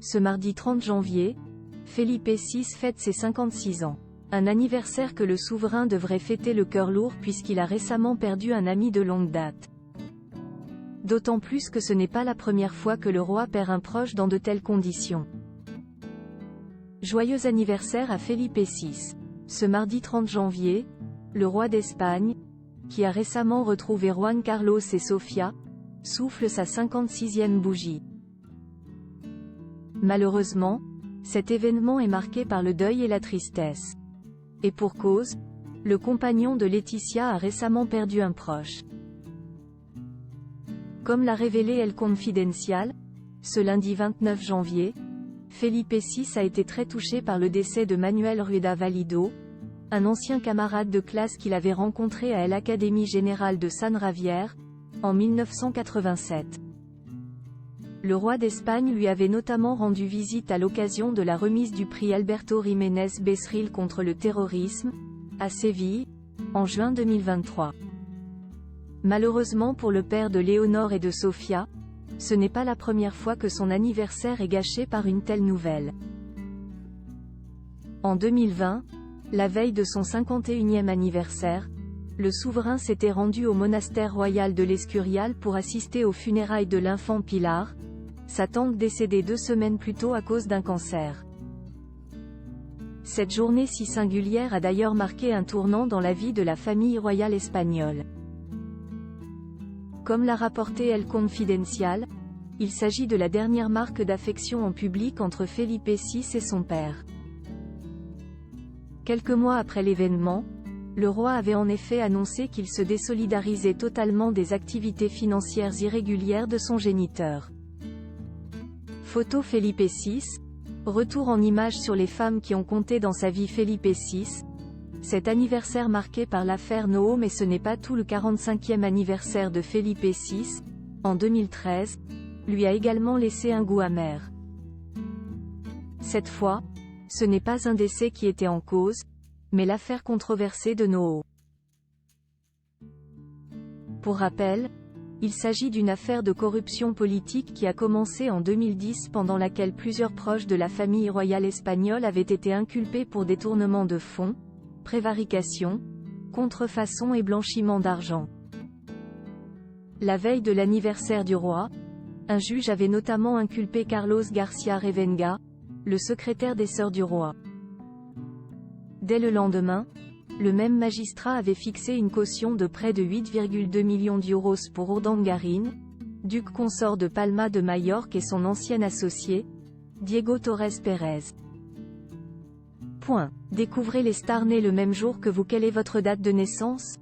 Ce mardi 30 janvier, Felipe VI fête ses 56 ans. Un anniversaire que le souverain devrait fêter le cœur lourd puisqu'il a récemment perdu un ami de longue date. D'autant plus que ce n'est pas la première fois que le roi perd un proche dans de telles conditions. Joyeux anniversaire à Felipe VI. Ce mardi 30 janvier, le roi d'Espagne, qui a récemment retrouvé Juan Carlos et Sofia, souffle sa 56e bougie. Malheureusement, cet événement est marqué par le deuil et la tristesse. Et pour cause, le compagnon de Laetitia a récemment perdu un proche. Comme l'a révélé El Confidencial, ce lundi 29 janvier, Felipe VI a été très touché par le décès de Manuel Rueda Valido, un ancien camarade de classe qu'il avait rencontré à l'Académie générale de San Javier, en 1987. Le roi d'Espagne lui avait notamment rendu visite à l'occasion de la remise du prix Alberto Jiménez Becerril contre le terrorisme, à Séville, en juin 2023. Malheureusement pour le père de Léonore et de Sofia, ce n'est pas la première fois que son anniversaire est gâché par une telle nouvelle. En 2020, la veille de son 51e anniversaire, le souverain s'était rendu au monastère royal de l'Escurial pour assister aux funérailles de l'infant Pilar, sa tante décédée 2 semaines plus tôt à cause d'un cancer. Cette journée si singulière a d'ailleurs marqué un tournant dans la vie de la famille royale espagnole. Comme l'a rapporté El Confidencial, il s'agit de la dernière marque d'affection en public entre Felipe VI et son père. Quelques mois après l'événement, le roi avait en effet annoncé qu'il se désolidarisait totalement des activités financières irrégulières de son géniteur. Photo Felipe VI, retour en images sur les femmes qui ont compté dans sa vie. Felipe VI, cet anniversaire marqué par l'affaire Noho, mais ce n'est pas tout. Le 45e anniversaire de Felipe VI, en 2013, lui a également laissé un goût amer. Cette fois, ce n'est pas un décès qui était en cause, mais l'affaire controversée de Noho. Pour rappel, il s'agit d'une affaire de corruption politique qui a commencé en 2010 pendant laquelle plusieurs proches de la famille royale espagnole avaient été inculpés pour détournement de fonds, prévarication, contrefaçon et blanchiment d'argent. La veille de l'anniversaire du roi, un juge avait notamment inculpé Carlos García Revenga, le secrétaire des Sœurs du roi. Dès le lendemain, le même magistrat avait fixé une caution de près de 8,2 millions d'euros pour Urdangarin, duc consort de Palma de Majorque, et son ancien associé, Diego Torres Pérez. Découvrez les stars nées le même jour que vous. Quelle est votre date de naissance ?